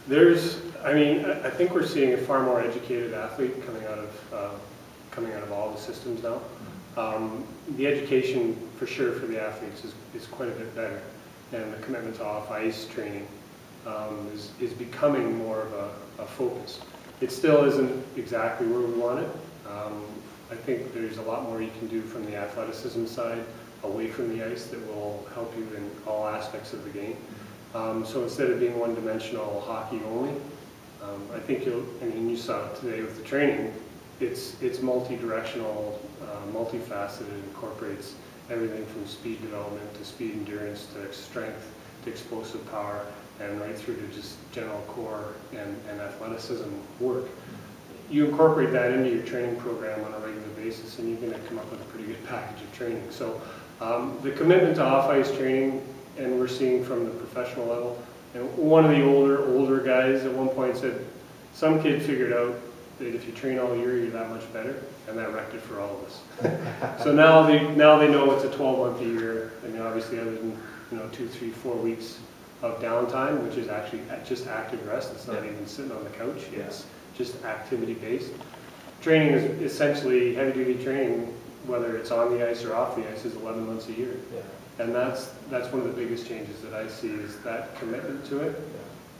I mean, I think we're seeing a far more educated athlete coming out of all the systems now. The education, for sure, for the athletes is quite a bit better, and the commitment to off-ice training is becoming more of a focus. It still isn't exactly where we want it. I think there's a lot more you can do from the athleticism side, away from the ice, that will help you in all aspects of the game. So instead of being one-dimensional hockey only, I think you saw it today with the training, it's multi-directional, multifaceted, incorporates everything from speed development to speed endurance to strength to explosive power, and right through to just general core and athleticism work. You incorporate that into your training program on a regular basis, and you're going to come up with a pretty good package of training. So the commitment to off-ice training, and we're seeing from the professional level, and one of the older guys at one point said, some kid figured out that if you train all year, you're that much better, and that wrecked it for all of us. So now they know it's a 12-month a year. I mean, obviously, other than 2, 3, 4 weeks of downtime, which is actually just active rest. It's not even sitting on the couch. It's just activity-based. Training is essentially heavy-duty training, whether it's on the ice or off the ice, is 11 months a year. And that's one of the biggest changes that I see, is that commitment to it.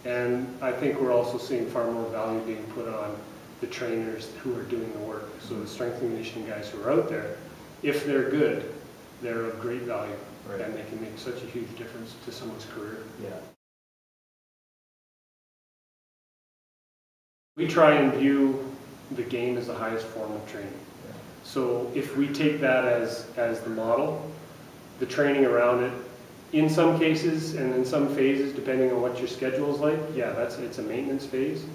And I think we're also seeing far more value being put on the trainers who are doing the work. So the strength and conditioning guys who are out there, if they're good, they're of great value, and they can make such a huge difference to someone's career. We try and view the game as the highest form of training. So if we take that as the model, the training around it, in some cases and in some phases, depending on what your schedule is like, it's a maintenance phase,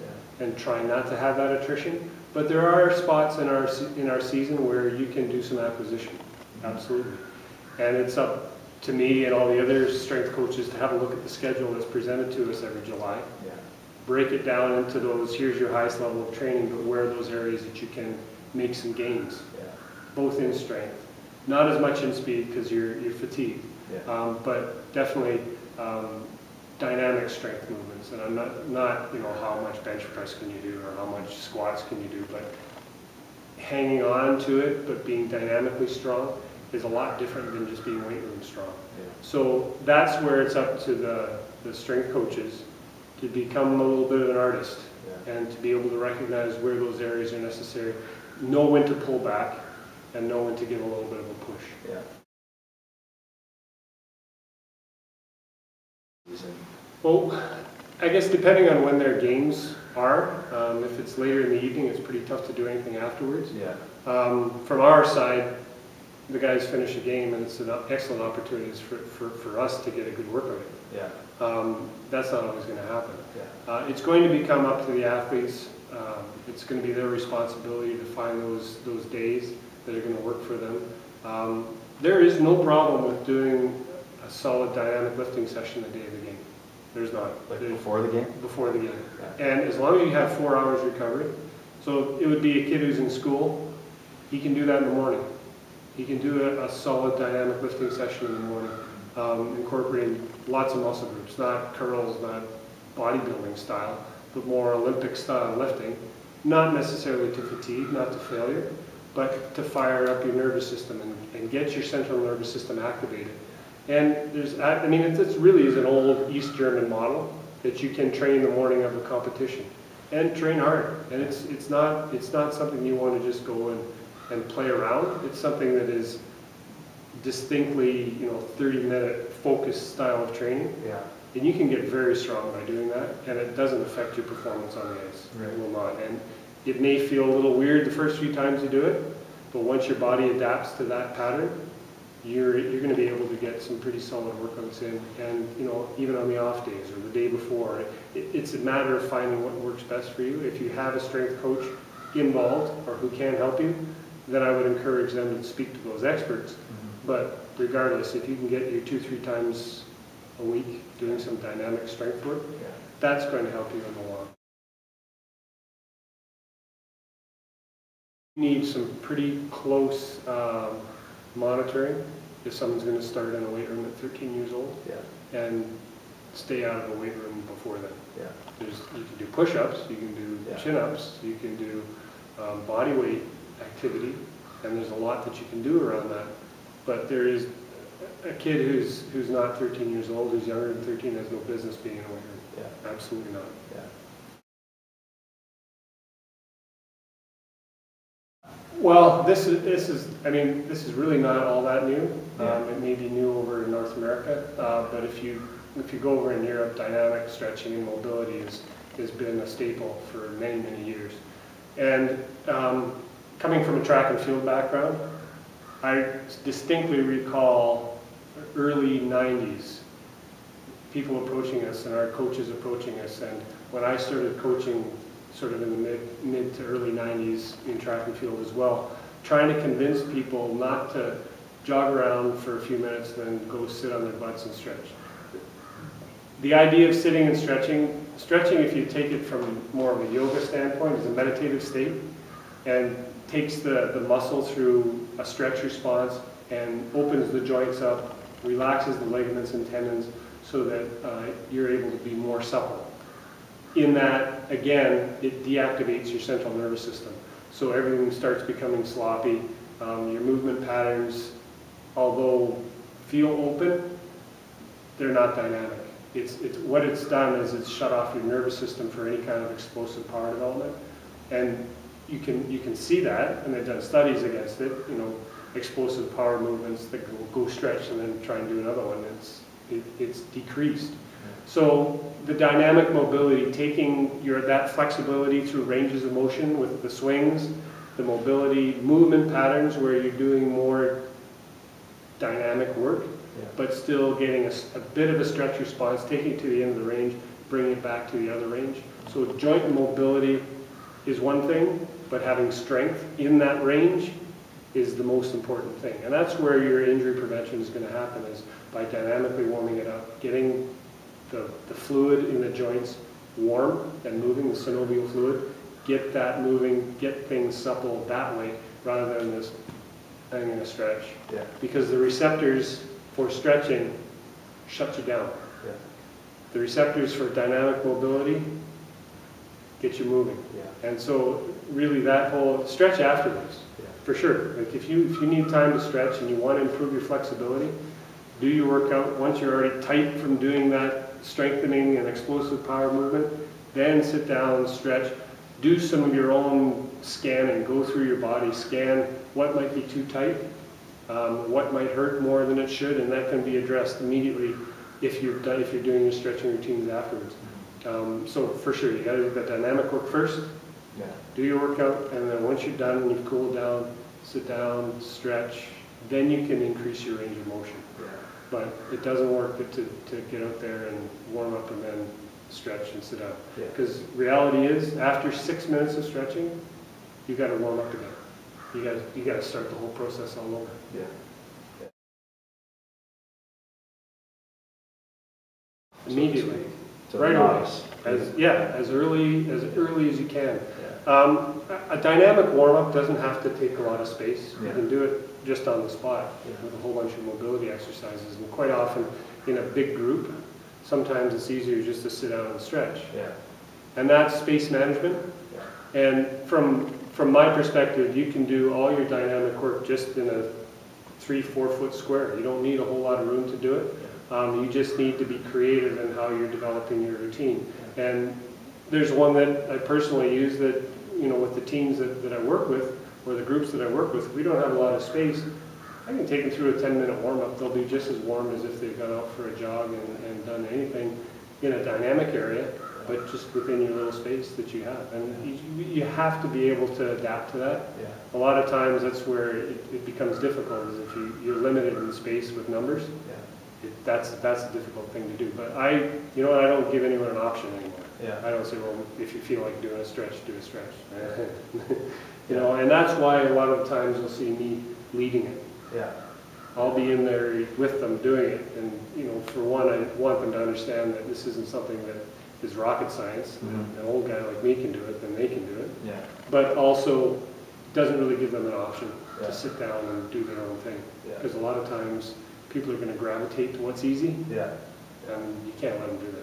and try not to have that attrition. But there are spots in our season where you can do some acquisition, absolutely. And it's up to me and all the other strength coaches to have a look at the schedule that's presented to us every July. Break it down into those, here's your highest level of training, but where are those areas that you can make some gains, both in strength. Not as much in speed because you're fatigued, but definitely dynamic strength movements. And I'm not how much bench press can you do or how much squats can you do, but hanging on to it but being dynamically strong is a lot different than just being weight room strong. So that's where it's up to the strength coaches to become a little bit of an artist, and to be able to recognize where those areas are necessary, know when to pull back, and know when to give a little bit of a push. Well, I guess depending on when their games are, if it's later in the evening, it's pretty tough to do anything afterwards. From our side, the guys finish a game, and it's an excellent opportunity for us to get a good workout in. That's not always going to happen. It's going to become up to the athletes. It's going to be their responsibility to find those days that are going to work for them. There is no problem with doing a solid dynamic lifting session the day of the game. There's not. Before the game? Before the game. And as long as you have 4 hours recovery, so it would be a kid who's in school, he can do that in the morning. He can do a solid dynamic lifting session in the morning, incorporating lots of muscle groups, not curls, not bodybuilding style, but more Olympic style lifting, not necessarily to fatigue, not to failure, but to fire up your nervous system and get your central nervous system activated. And it really is an old East German model that you can train the morning of a competition and train hard. And it's not something you want to just go and play around. It's something that is distinctly 30-minute focused style of training. And you can get very strong by doing that, and it doesn't affect your performance on the ice. It will not. And it may feel a little weird the first few times you do it, but once your body adapts to that pattern, you're going to be able to get some pretty solid workouts in. And even on the off days or the day before, it's a matter of finding what works best for you. If you have a strength coach involved or who can help you, then I would encourage them to speak to those experts. But regardless, if you can get your 2-3 times a week doing some dynamic strength work, that's going to help you in the long. You need some pretty close monitoring if someone's going to start in a weight room at 13 years old. And stay out of the weight room before then. Yeah. You can do push-ups, you can do chin-ups, you can do body weight activity, and there's a lot that you can do around that. But there is a kid who's not 13 years old, who's younger than 13, has no business being in a weight room. Yeah. Absolutely not. Yeah. Well, this is really not all that new. It may be new over in North America, but if you go over in Europe, dynamic stretching and mobility has been a staple for many, many years. And coming from a track and field background, I distinctly recall early 90s people approaching us and our coaches approaching us. And when I started coaching sort of in the mid to early 90s in track and field as well, trying to convince people not to jog around for a few minutes, then go sit on their butts and stretch. The idea of sitting and stretching, if you take it from more of a yoga standpoint, is a meditative state and takes the muscle through a stretch response and opens the joints up, relaxes the ligaments and tendons so that you're able to be more supple. In that, again, it deactivates your central nervous system. So everything starts becoming sloppy. Your movement patterns, although feel open, they're not dynamic. What it's done is it's shut off your nervous system for any kind of explosive power development. And you can see that, and they've done studies against it, explosive power movements that go stretch and then try and do another one. It's decreased. So the dynamic mobility, taking that flexibility through ranges of motion with the swings, the mobility, movement patterns where you're doing more dynamic work, but still getting a bit of a stretch response, taking it to the end of the range, bringing it back to the other range. So joint mobility is one thing, but having strength in that range is the most important thing. And that's where your injury prevention is going to happen, is by dynamically warming it up, getting the fluid in the joints warm and moving, the synovial fluid, get that moving, get things supple that way, rather than this I'm going to stretch. Yeah. Because the receptors for stretching shuts you down. Yeah. The receptors for dynamic mobility get you moving. Yeah. And so really that whole stretch afterwards, for sure. Like if you need time to stretch and you want to improve your flexibility, do your workout. Once you're already tight from doing that strengthening and explosive power movement, then sit down, stretch, do some of your own scanning, go through your body, scan what might be too tight, what might hurt more than it should, and that can be addressed immediately if you're doing your stretching routines afterwards. So for sure, you got to do that dynamic work first, do your workout, and then once you're done and you've cooled down, sit down, stretch, then you can increase your range of motion. But it doesn't work to get out there and warm up and then stretch and sit down. Because reality is, after 6 minutes of stretching, you got to warm up again. You got to start the whole process all over. Immediately, right away, as early as you can. A dynamic warm-up doesn't have to take a lot of space. You can do it just on the spot with a whole bunch of mobility exercises. And quite often in a big group, sometimes it's easier just to sit down and stretch. And that's space management. And from my perspective, you can do all your dynamic work just in a 3-4 foot square. You don't need a whole lot of room to do it. You just need to be creative in how you're developing your routine. And there's one that I personally use that, with the teams that I work with, or the groups that I work with, if we don't have a lot of space, I can take them through a 10-minute warm-up. They'll be just as warm as if they've gone out for a jog and done anything in a dynamic area, but just within your little space that you have. And you have to be able to adapt to that. A lot of times that's where it becomes difficult, is if you're limited in space with numbers. That's a difficult thing to do. But I don't give anyone an option anymore. I don't say, well, if you feel like doing a stretch, do a stretch. And that's why a lot of times you'll see me leading it. I'll be in there with them doing it, and for one, I want them to understand that this isn't something that is rocket science. An old guy like me can do it, then they can do it. But also doesn't really give them an option to sit down and do their own thing. Because a lot of times people are going to gravitate to what's easy. and you can't let them do that.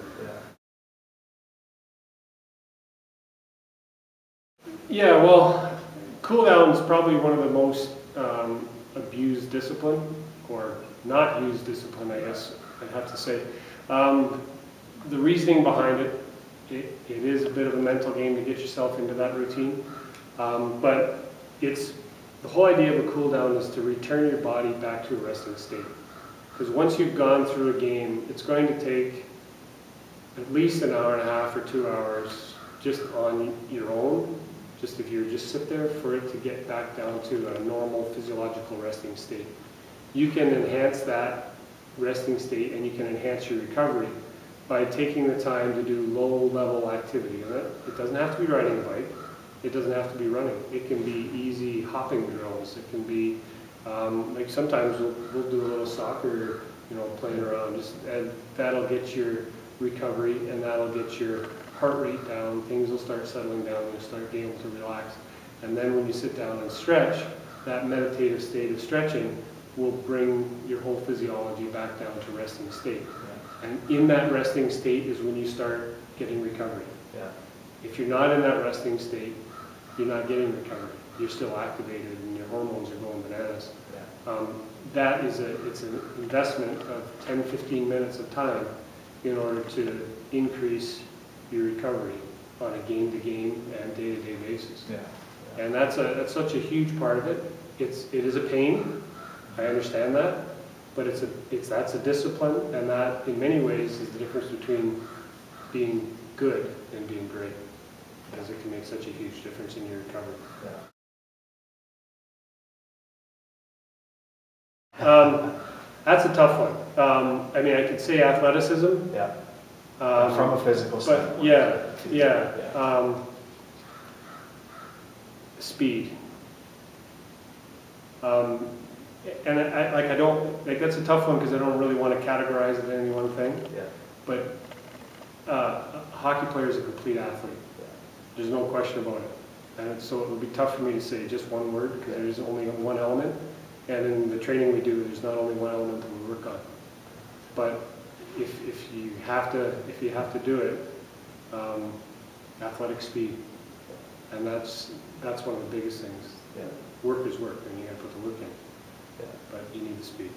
Yeah, well, cool down is probably one of the most abused discipline, or not used discipline, I guess I'd have to say. The reasoning behind it, it is a bit of a mental game to get yourself into that routine, but the whole idea of a cool down is to return your body back to a resting state. Because once you've gone through a game, it's going to take at least an hour and a half or 2 hours just on your own, just if you just sit there, for it to get back down to a normal physiological resting state. You can enhance that resting state and you can enhance your recovery by taking the time to do low-level activity. And it doesn't have to be riding a bike. It doesn't have to be running. It can be easy hopping drills. It can be, like sometimes we'll do a little soccer, playing around, and that'll get your recovery and that'll get your heart rate down. Things will start settling down. You'll start being able to relax. And then when you sit down and stretch, that meditative state of stretching will bring your whole physiology back down to resting state. And in that resting state is when you start getting recovery. If you're not in that resting state, you're not getting recovery. You're still activated and your hormones are going bananas. It's an investment of 10-15 minutes of time in order to increase your recovery on a game-to-game and day-to-day basis. And that's such a huge part of it. It is a pain. I understand that, but that's a discipline, and that in many ways is the difference between being good and being great, because it can make such a huge difference in your recovery. That's a tough one. I mean, I could say athleticism. From a physical standpoint. But speed. And I don't, like, that's a tough one because I don't really want to categorize it in any one thing. But a hockey player is a complete athlete. There's no question about it. And so it would be tough for me to say just one word, because there's only one element. And in the training we do, there's not only one element that we work on. But if you have to do it, athletic speed, and that's one of the biggest things. Work is work, and you got to put the work in. But you need the speed.